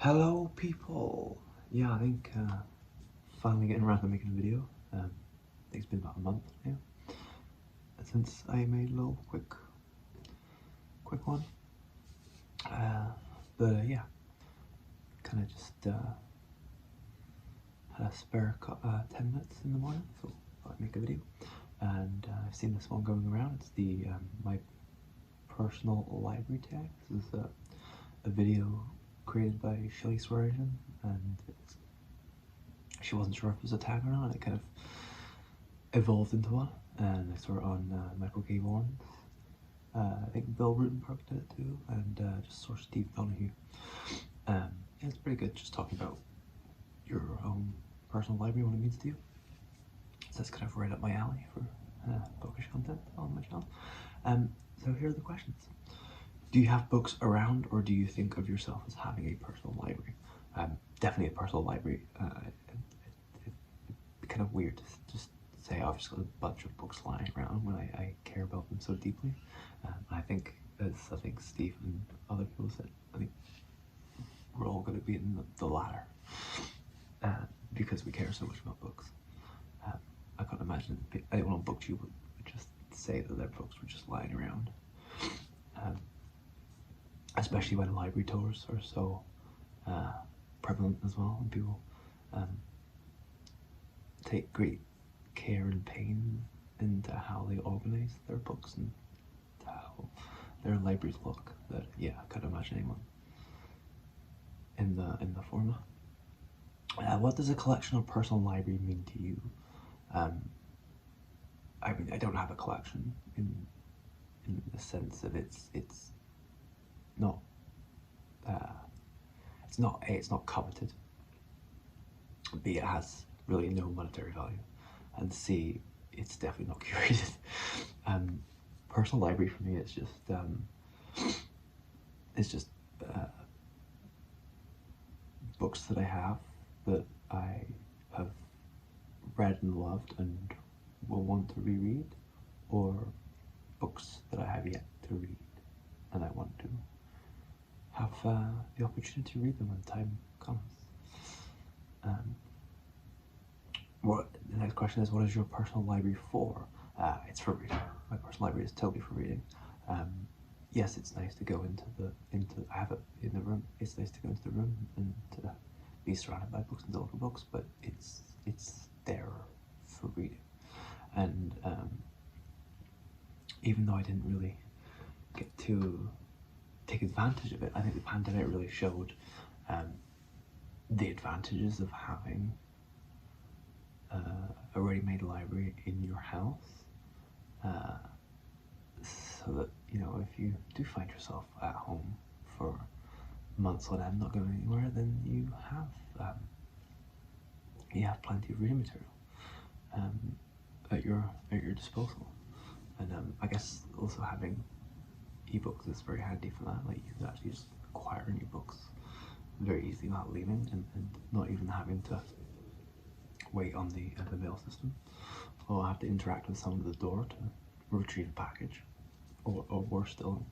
Hello people! Yeah, I think finally getting around to making a video. I think it's been about a month now since I made a little quick one. But yeah, kind of just had a spare 10 minutes in the morning, so I'd make a video. And I've seen this one going around. It's the my personal library tag. This is a video created by Shelly Swearingen, and she wasn't sure if it was a tag or not. It kind of evolved into one, and I saw it on Michael K. Warren's. I think Bill Rutenberg did it too, and just saw Steve Donahue. Yeah, it's pretty good, just talking about your own personal library, what it means to you. So that's kind of right up my alley for bookish content on my channel. So here are the questions. Do you have books around, or do you think of yourself as having a personal library? Definitely a personal library. It'd be kind of weird to just say, oh, I've just got a bunch of books lying around when I care about them so deeply. I think, as I think Steve and other people said, I think we're all going to be in the latter because we care so much about books. I can't imagine anyone on BookTube would just say that their books were just lying around. Especially when library tours are so prevalent as well, and people take great care and pain into how they organize their books and how their libraries look. That yeah, I can't imagine anyone in the former. What does a collection or personal library mean to you? I mean, I don't have a collection in the sense of it's not it's not coveted. B, it has really no monetary value, and C, it's definitely not curated. Personal library for me is just books that I have that I have read and loved and will want to reread, or books that I have yet to read and I want to have the opportunity to read them when time comes. The next question is, what is your personal library for? It's for reading. My personal library is totally for reading. Yes, it's nice to go I have it in the room. It's nice to go into the room and to be surrounded by books and deliver books, but it's there for reading. And even though I didn't really get to take advantage of it, I think the pandemic really showed the advantages of having a ready-made library in your house, so that, you know, if you do find yourself at home for months on end not going anywhere, then you have plenty of reading material at your disposal. And I guess also having ebooks is very handy for that. Like, you can actually just acquire new books very easily without leaving, and not even having to wait on the mail system, or have to interact with someone at the door to retrieve a package, or worse still,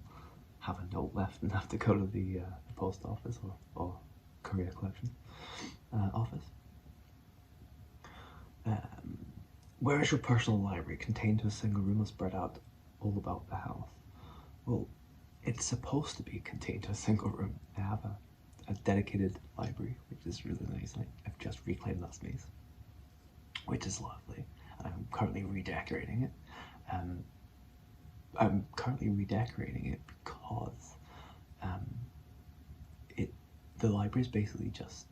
have a note left and have to go to the post office or courier collection office. Where is your personal library? Contained to a single room or spread out all about the house? Well, it's supposed to be contained to a single room. I have a dedicated library, which is really nice. I've just reclaimed that space, which is lovely. I'm currently redecorating it. I'm currently redecorating it because the library is basically just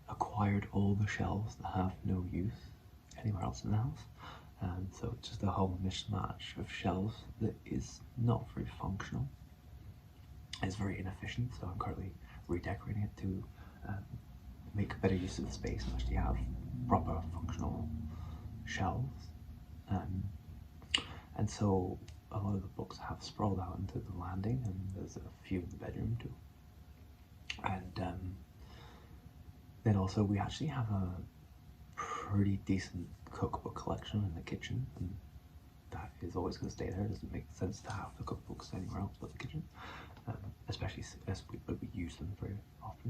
acquired all the shelves that have no use anywhere else in the house. So it's just a whole mishmash of shelves that is not very functional. It's very inefficient, so I'm currently redecorating it to make better use of the space and actually have proper functional shelves. And so a lot of the books have sprawled out into the landing, and there's a few in the bedroom too. And then also we actually have a pretty decent cookbook collection in the kitchen, and that is always going to stay there. It doesn't make sense to have the cookbooks anywhere else but the kitchen, especially as we use them very often.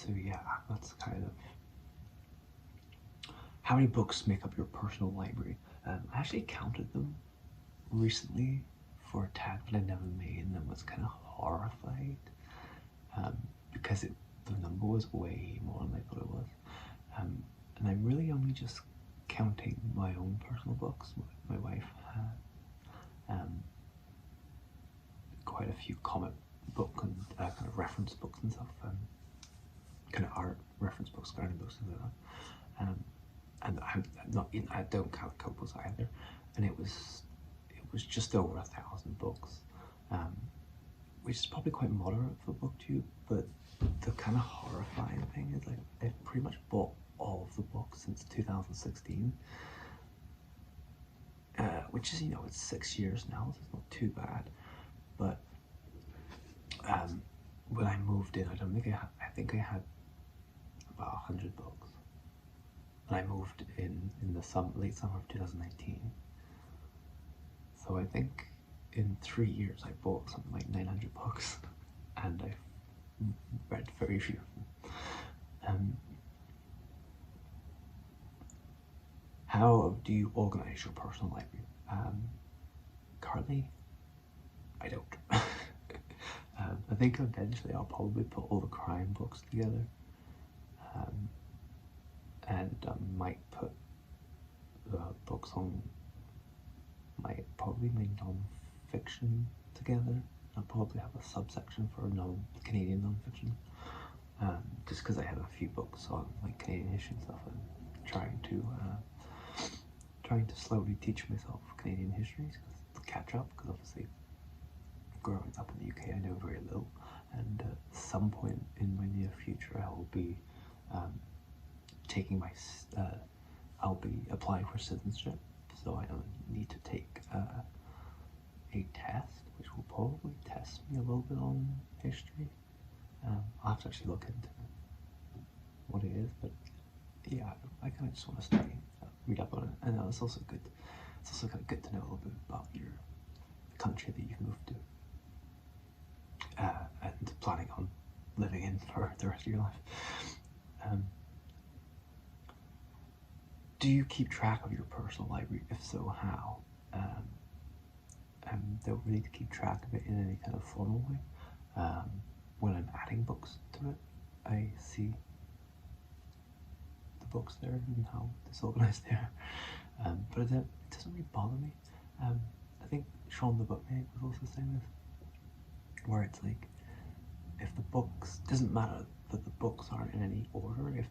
So yeah, that's kind of how many books make up your personal library. I actually counted them recently for a tag that I never made, and I was kind of horrified because the number was way more than I thought it was. And I'm really only just counting my own personal books. My wife had quite a few comic book and kind of reference books and stuff, kind of art reference books, gardening books, things like that. And I don't count couples either. And it was just over 1,000 books, which is probably quite moderate for BookTube. But the kind of horrifying thing is, like, I've pretty much bought all of the books since 2016, which is, it's 6 years now, so it's not too bad. But when I moved in, I think I had about 100 books. And I moved in the late summer of 2019. So I think in 3 years I bought something like 900 books, and I've read very few of them. How do you organize your personal library? Currently, I don't. I think eventually I'll probably put all the crime books together, and might put books on probably my non-fiction together. I'll probably have a subsection for Canadian non-fiction, just because I have a few books on like Canadian history and stuff, and trying to slowly teach myself Canadian history to catch up, because obviously growing up in the UK I know very little, and at some point in my near future I will be I'll be applying for citizenship, so I don't need to take a test, which will probably test me a little bit on history. I'll have to actually look into what it is, but yeah, I kind of just want to read up on it, and it's also good. It's also kind of good to know a little bit about the country that you've moved to, and planning on living in for the rest of your life. Do you keep track of your personal library? If so, how? I don't really keep track of it in any kind of formal way. When I'm adding books to it, I see the books there and how disorganized they are. But it doesn't really bother me. I think Sean the Bookmate was also saying this, where it's like, if the books, doesn't matter that the books aren't in any order, if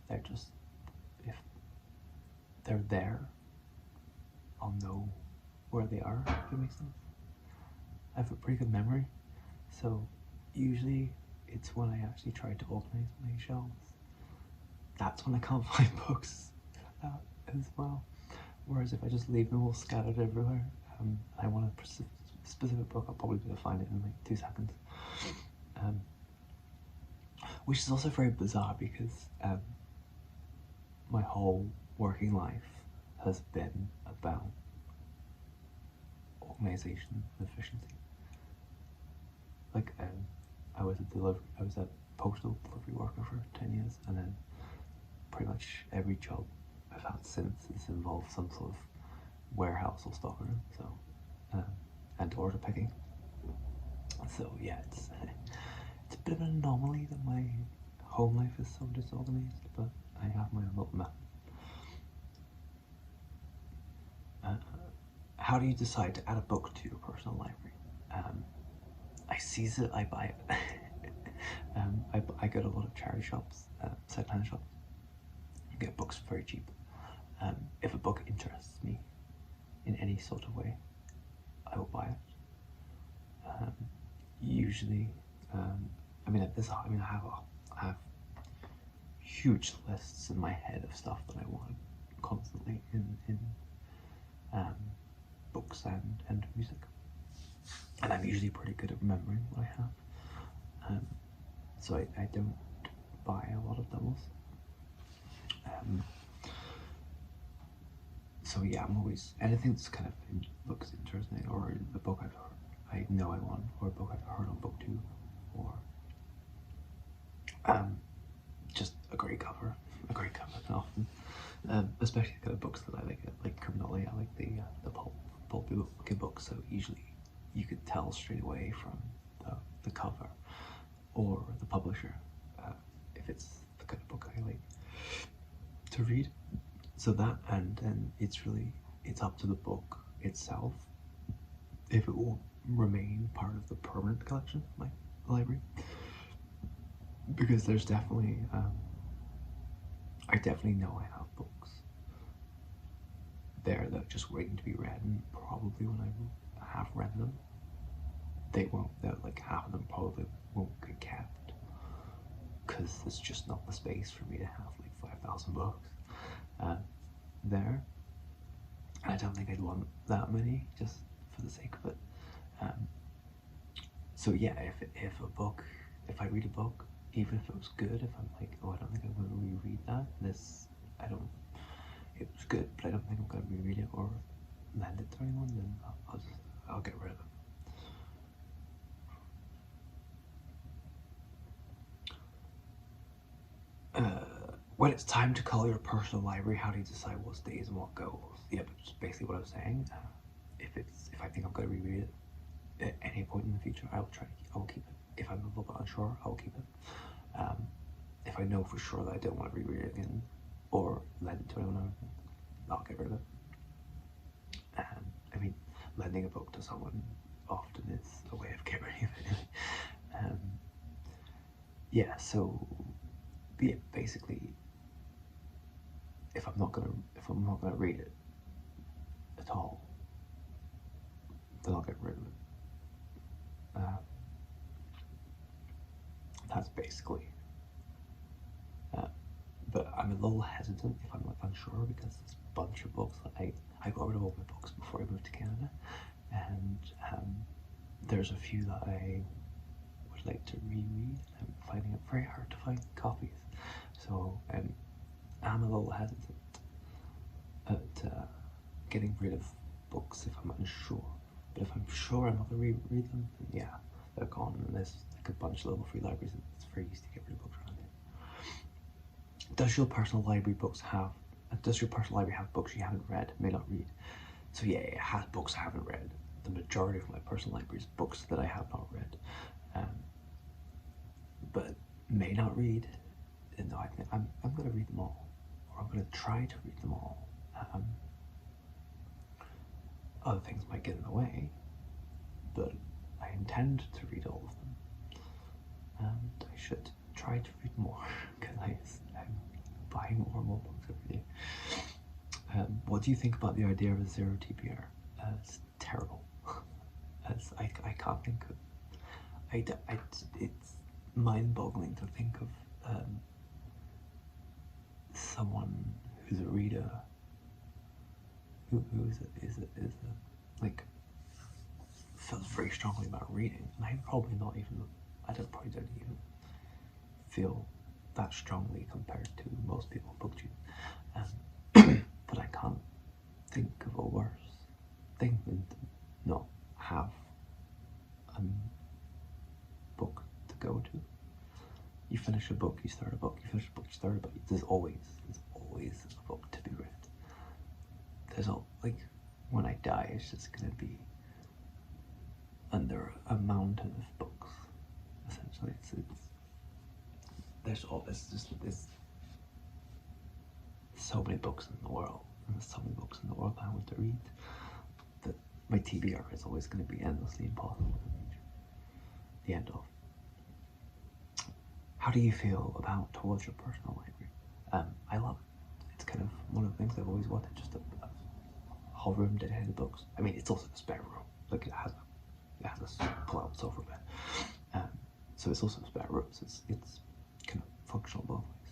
they're there, I'll know where they are, if that makes sense. I have a pretty good memory, so usually it's when I actually try to organize my shelves, that's when I can't find books as well. Whereas if I just leave them all scattered everywhere, I want a specific book, I'll probably be able to find it in like 2 seconds. Which is also very bizarre, because my whole working life has been about organization and efficiency. Like, I was a postal delivery worker for 10 years, and then pretty much every job I've had since has involved some sort of warehouse or stockroom, so and order picking. So yeah, it's a bit of an anomaly that my home life is so disorganized, but I have my own little method. How do you decide to add a book to your personal library? I seize it, I buy it. I go to a lot of charity shops, secondhand shops. You get books very cheap. If a book interests me in any sort of way, I will buy it. Usually, I have huge lists in my head of stuff that I want constantly in books and music, and I'm usually pretty good at remembering what I have, so I don't buy a lot of doubles. So yeah, I'm always, anything that's kind of looks interesting, or a book I know I want, or a book I've heard on BookTube, or just especially the kind of books that I like criminally. I like the pulpy looking books. So usually you could tell straight away from the cover or the publisher if it's the kind of book I like to read. So that, and then it's up to the book itself if it will remain part of the permanent collection of my library, because there's definitely I definitely know I have books there that are just waiting to be read, and probably when I have read them, like half of them probably won't get kept, because there's just not the space for me to have like 5,000 books there. I don't think I'd want that many just for the sake of it. So yeah, if I read a book, even if it was good, if I'm like, oh, I don't think I'm going to reread that, it was good, but I don't think I'm going to reread it or lend it to anyone, then I'll get rid of it. When it's time to cull your personal library, how do you decide what stays and what goes? Yeah, but just basically what I was saying. If I think I'm going to reread it at any point in the future, I will keep it. If I'm a little bit unsure, I will keep it. If I know for sure that I don't want to reread it again or lend it to anyone, I'll get rid of it. I mean, lending a book to someone often is a way of getting rid of it. Yeah, so yeah, basically, if I'm not gonna read it at all, then I'll get rid of it. That's basically. But I'm a little hesitant if I'm like unsure, because there's a bunch of books that I got rid of all my books before I moved to Canada, and there's a few that I would like to reread. I'm finding it very hard to find copies, so I'm a little hesitant at getting rid of books if I'm unsure. But if I'm sure I'm not going to reread them, then yeah, they're gone. And there's like a bunch of level 3 libraries, and it's very easy to get rid of books around here. Does your personal library have books you haven't read, may not read? So yeah, it has books I haven't read. The majority of my personal library is books that I have not read, but may not read. And no, I think I'm going to read them all, or I'm going to try to read them all. Other things might get in the way, but I intend to read all of them, and I should try to read more, because I'm buying more and more books every day. What do you think about the idea of a zero TBR? It's terrible. I can't think of. It's mind-boggling to think of someone who's a reader who like feels very strongly about reading, and I probably don't even feel that strongly compared to most people on BookTube. But I can't think of a worse thing than to not have a book to go to. You finish a book, you start a book, you finish a book, you start a book. There's always a book to be read. Like, when I die, it's just gonna be under a mountain of books. Essentially, there's so many books in the world, and there's so many books in the world I want to read, that my TBR is always going to be endlessly impossible to reach the end of. How do you feel towards your personal library? I love it. It's kind of one of the things I've always wanted, just a whole room dedicated to books. I mean, it's also a spare room. Like, it has a pull-out sofa bed. So it's also a spare room. So it's kind of functional both ways.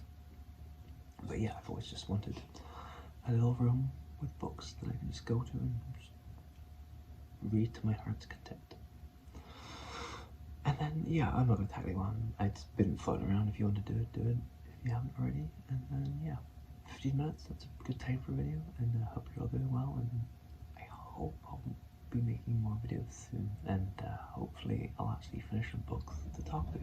But yeah, I've always just wanted a little room with books that I can just go to and just read to my heart's content. And then, yeah, I'm not going to tag anyone. It's been floating around. If you want to do it, do it. If you haven't already. And then, yeah, 15 minutes, that's a good time for a video. And I hope you're all doing well. And I hope I'll be making more videos soon. And hopefully I'll actually finish some books to talk to.